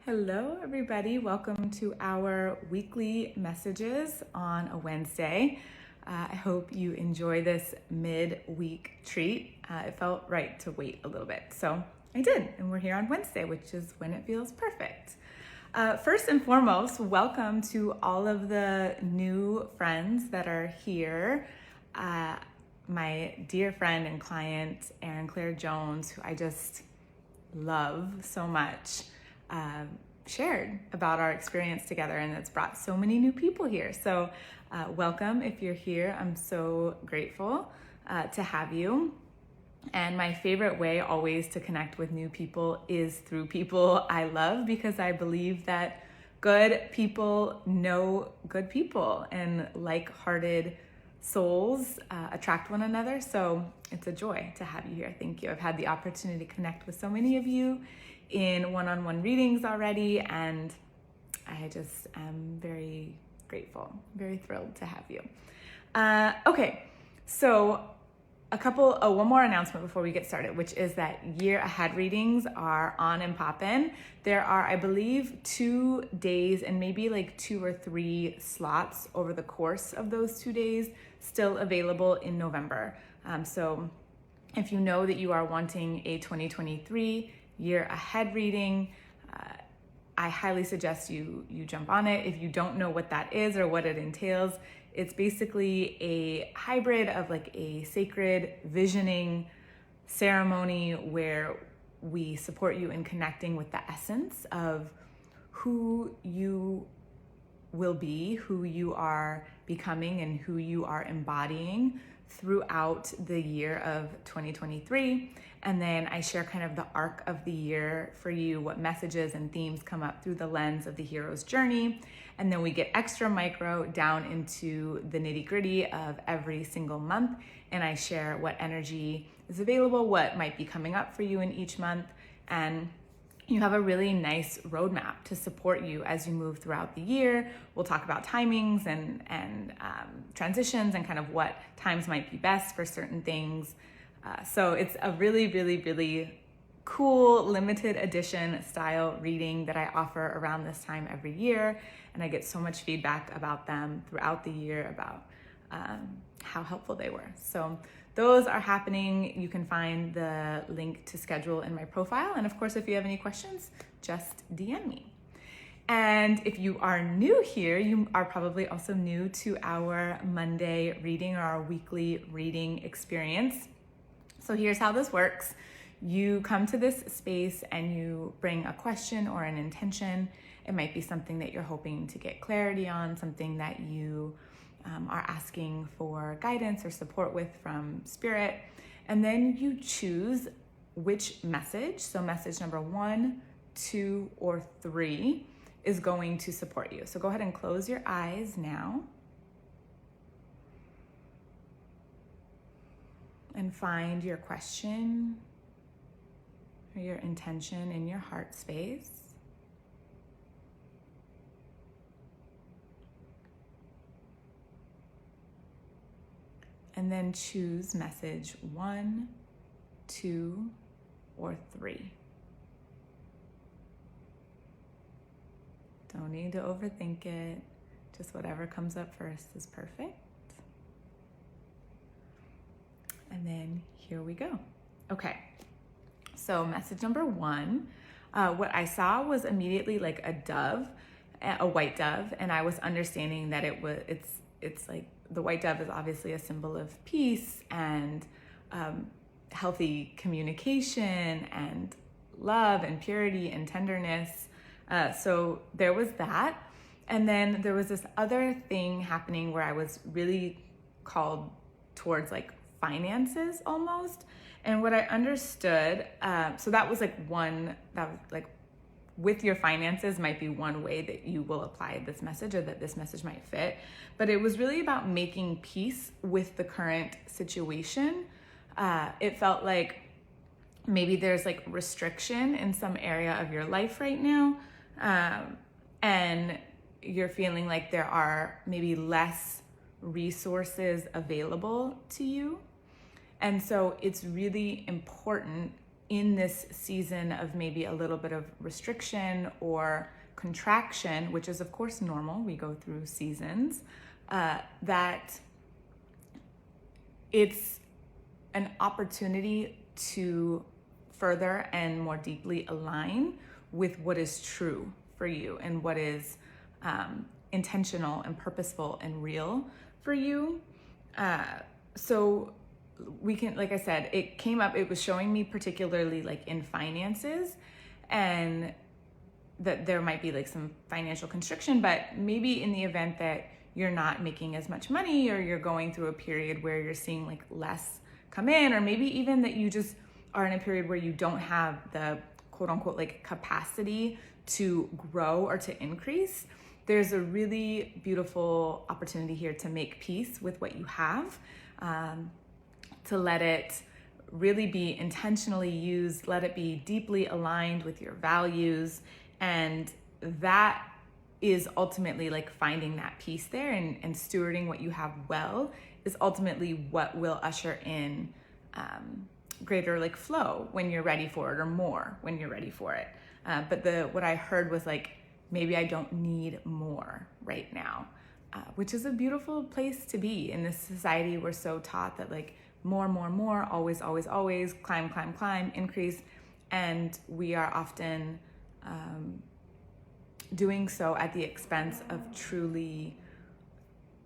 Hello, everybody. Welcome to our weekly messages on a Wednesday. I hope you enjoy this mid-week treat. It felt right to wait a little bit, so I did, and we're here on Wednesday, which is when it feels perfect. First and foremost, welcome to all of the new friends that are here. My dear friend and client, Erin Claire Jones, who I just love so much, shared about our experience together, and it's brought so many new people here. So welcome if you're here. I'm so grateful to have you. And my favorite way always to connect with new people is through people I love, because I believe that good people know good people, and like-hearted souls attract one another. So it's a joy to have you here. Thank you. I've had the opportunity to connect with so many of you in one-on-one readings already, and I just am very grateful, very thrilled to have you. Okay, so one more announcement before we get started, which is that year ahead readings are on and poppin'. There are, I believe, 2 days and maybe like 2 or 3 slots over the course of those 2 days still available in November. So if you know that you are wanting a 2023 year ahead reading, I highly suggest you jump on it. If you don't know what that is or what it entails, it's basically a hybrid of like a sacred visioning ceremony where we support you in connecting with the essence of who you will be, who you are becoming, and who you are embodying throughout the year of 2023. And then I share kind of the arc of the year for you, what messages and themes come up through the lens of the hero's journey. And then we get extra micro down into the nitty-gritty of every single month. And I share what energy is available, what might be coming up for you in each month. And you have a really nice roadmap to support you as you move throughout the year. We'll talk about timings and transitions and kind of what times might be best for certain things. So it's a really, really, really cool limited edition style reading that I offer around this time every year. And I get so much feedback about them throughout the year about how helpful they were. So those are happening. You can find the link to schedule in my profile. And of course, if you have any questions, just DM me. And if you are new here, you are probably also new to our Monday reading or our weekly reading experience. So here's how this works. You come to this space and you bring a question or an intention. It might be something that you're hoping to get clarity on, something that you are asking for guidance or support with from spirit. And then you choose which message, so message number 1, 2, or 3 is going to support you. So go ahead and close your eyes now. And find your question or your intention in your heart space. And then choose message 1, 2, or 3. Don't need to overthink it. Just whatever comes up first is perfect. And then here we go. Okay, so message number 1, what I saw was immediately like a dove, a white dove, and I was understanding that it's like the white dove is obviously a symbol of peace and healthy communication and love and purity and tenderness. So there was that. And then there was this other thing happening where I was really called towards like finances almost. And what I understood, so that was like with your finances might be one way that you will apply this message or that this message might fit. But it was really about making peace with the current situation. It felt like maybe there's like restriction in some area of your life right now. And you're feeling like there are maybe less resources available to you. And so it's really important in this season of maybe a little bit of restriction or contraction, which is of course normal, we go through seasons, that it's an opportunity to further and more deeply align with what is true for you and what is intentional and purposeful and real for you. So we can, like I said, it came up, it was showing me particularly like in finances, and that there might be like some financial constriction, but maybe in the event that you're not making as much money, or you're going through a period where you're seeing like less come in, or maybe even that you just are in a period where you don't have the quote unquote like capacity to grow or to increase, there's a really beautiful opportunity here to make peace with what you have, to let it really be intentionally used, let it be deeply aligned with your values. And that is ultimately like finding that peace there, and stewarding what you have well is ultimately what will usher in greater like flow when you're ready for it, or more when you're ready for it. But what I heard was like, maybe I don't need more right now, which is a beautiful place to be. In this society, we're so taught that like more, always, climb, increase. And we are often doing so at the expense of truly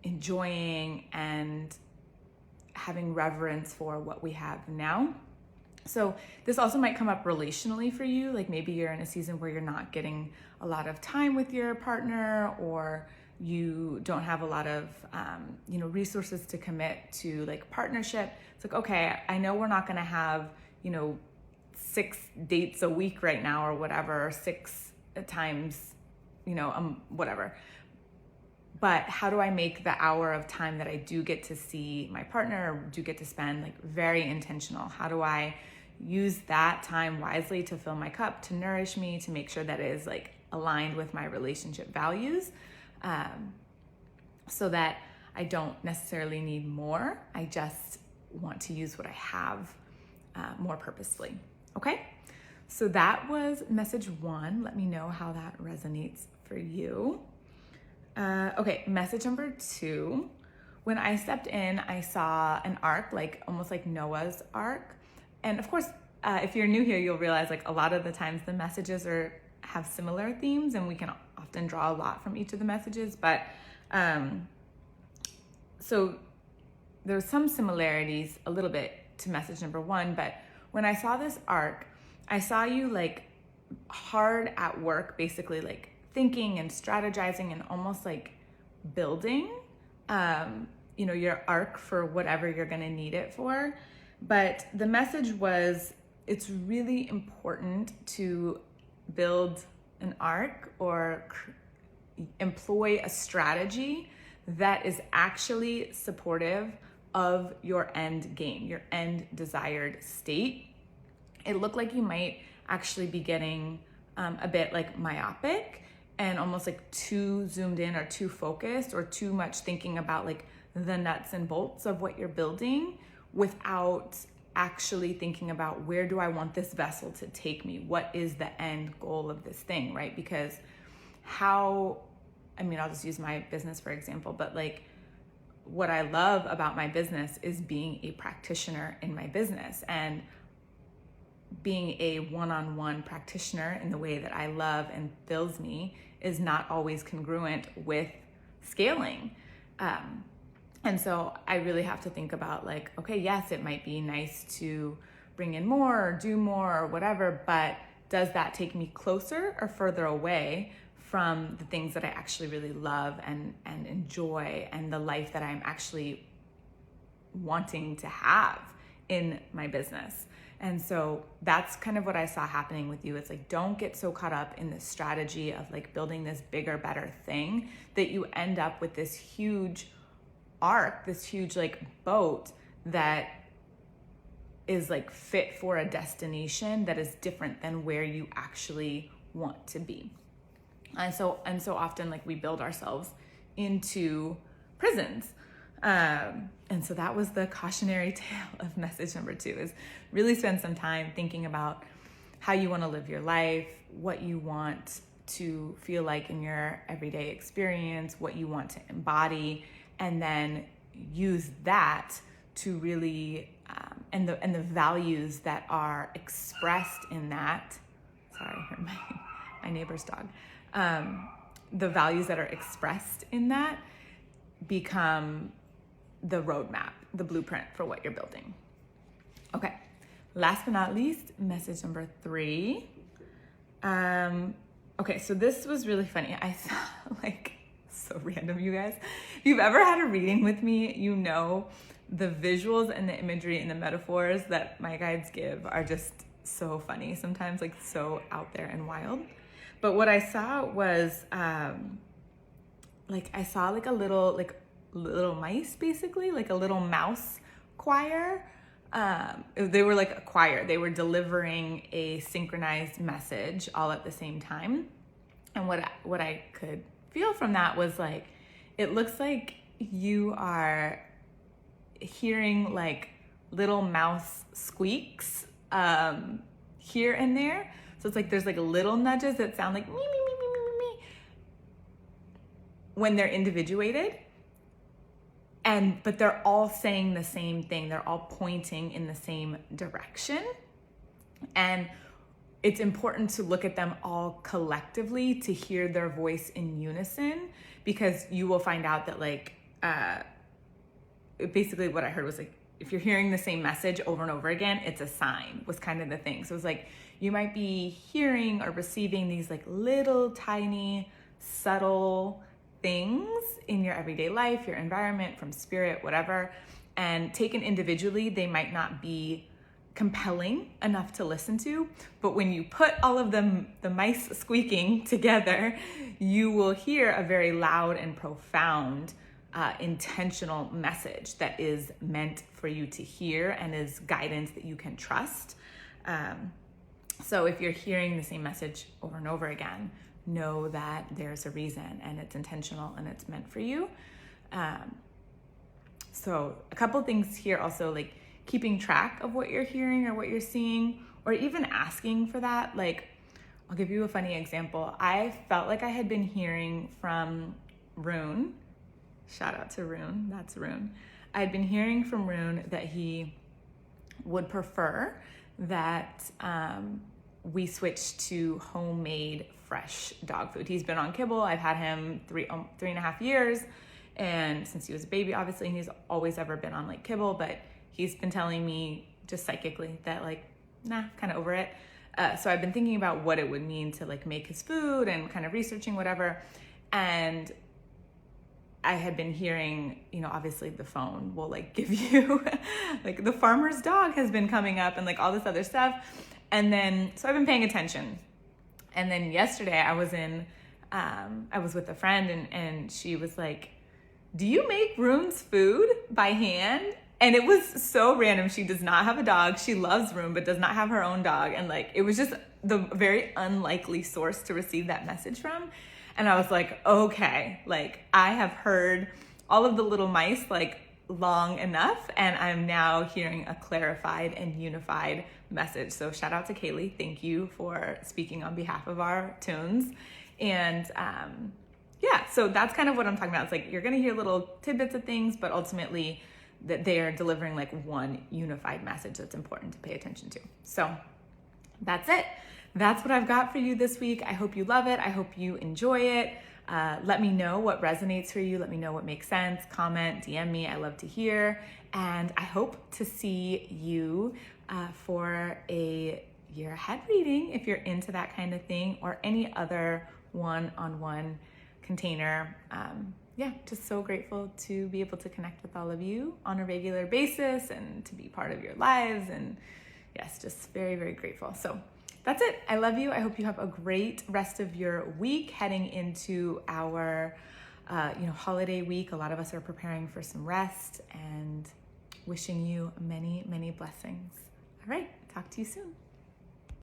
enjoying and having reverence for what we have now. So this also might come up relationally for you. Like maybe you're in a season where you're not getting a lot of time with your partner, or you don't have a lot of resources to commit to like partnership. It's like, okay, I know we're not going to have 6 dates a week right now, or whatever, 6 times whatever, but how do I make the hour of time that I do get to see my partner, or do get to spend, like very intentional? How do I use that time wisely to fill my cup, to nourish me, to make sure that it is like aligned with my relationship values, so that I don't necessarily need more. I just want to use what I have more purposefully. Okay, so that was message 1. Let me know how that resonates for you. Okay, message number 2. When I stepped in, I saw an ark, like almost like Noah's ark. And of course, if you're new here, you'll realize like a lot of the times the messages have similar themes, and we can often draw a lot from each of the messages. But so there's some similarities a little bit to message number 1. But when I saw this ark, I saw you like hard at work, basically like thinking and strategizing and almost like building, your ark for whatever you're going to need it for. But the message was, it's really important to build an ark or employ a strategy that is actually supportive of your end game, your end desired state. It looked like you might actually be getting a bit like myopic and almost like too zoomed in, or too focused, or too much thinking about like the nuts and bolts of what you're building, without actually thinking about, where do I want this vessel to take me? What is the end goal of this thing, right? Because I'll just use my business for example, but like what I love about my business is being a practitioner in my business, and being a one-on-one practitioner in the way that I love and fills me is not always congruent with scaling. And so I really have to think about like, okay, yes, it might be nice to bring in more or do more or whatever, but does that take me closer or further away from the things that I actually really love and enjoy, and the life that I'm actually wanting to have in my business? And so that's kind of what I saw happening with you. It's like, don't get so caught up in the strategy of like building this bigger, better thing that you end up with this huge arc, this huge like boat that is like fit for a destination that is different than where you actually want to be. And so often like we build ourselves into prisons. And so that was the cautionary tale of message number 2, is really spend some time thinking about how you want to live your life, what you want to feel like in your everyday experience, what you want to embody, and then use that to really, and the values that are expressed in that. Sorry, I heard my neighbor's dog. The values that are expressed in that become the roadmap, the blueprint for what you're building. Okay, last but not least, message number 3. Okay, so this was really funny. I saw, like, so random, you guys. If you've ever had a reading with me, you know the visuals and the imagery and the metaphors that my guides give are just so funny, sometimes like so out there and wild. But what I saw was, like I saw like a little mice, basically, like a little mouse choir. They were like a choir. They were delivering a synchronized message all at the same time. And what I could feel from that was like, it looks like you are hearing like little mouse squeaks here and there. So it's like there's like little nudges that sound like me, me, me, me, me, me, me when they're individuated. But they're all saying the same thing. They're all pointing in the same direction. And it's important to look at them all collectively to hear their voice in unison, because you will find out that like, basically what I heard was like, if you're hearing the same message over and over again, it's a sign, was kind of the thing. So it's like, you might be hearing or receiving these like little tiny, subtle things in your everyday life, your environment, from spirit, whatever. And taken individually, they might not be compelling enough to listen to, but when you put all of them, the mice squeaking together, you will hear a very loud and profound, intentional message that is meant for you to hear and is guidance that you can trust. So if you're hearing the same message over and over again, know that there's a reason and it's intentional and it's meant for you. So a couple things here also, like keeping track of what you're hearing or what you're seeing, or even asking for that. Like, I'll give you a funny example. I felt like I had been hearing from Rune. Shout out to Rune, that's Rune. I'd been hearing from Rune that he would prefer that we switch to homemade fresh dog food. He's been on kibble. I've had him 3.5 years. And since he was a baby, obviously, he's always ever been on like kibble, but he's been telling me just psychically that like, nah, kind of over it. So I've been thinking about what it would mean to like make his food and kind of researching whatever. And I had been hearing, you know, obviously the phone will like give you like the farmer's dog has been coming up and like all this other stuff. And then, so I've been paying attention. And then yesterday I was with a friend and she was like, do you make Rune's food by hand? And it was so random. She does not have a dog. She loves Rune, but does not have her own dog. And like, it was just the very unlikely source to receive that message from. And I was like, okay, like I have heard all of the little mice like long enough, and I'm now hearing a clarified and unified message. So shout out to Kaylee. Thank you for speaking on behalf of our tunes. And yeah, so that's kind of what I'm talking about. It's like, you're going to hear little tidbits of things, but ultimately that they are delivering like one unified message that's important to pay attention to. So that's it. That's what I've got for you this week. I hope you love it. I hope you enjoy it. Let me know what resonates for you. Let me know what makes sense. Comment, DM me. I love to hear. And I hope to see you for a year ahead reading if you're into that kind of thing, or any other one-on-one container. Yeah, just so grateful to be able to connect with all of you on a regular basis and to be part of your lives. And yes, just very, very grateful. So that's it. I love you. I hope you have a great rest of your week heading into our holiday week. A lot of us are preparing for some rest, and wishing you many, many blessings. All right, talk to you soon.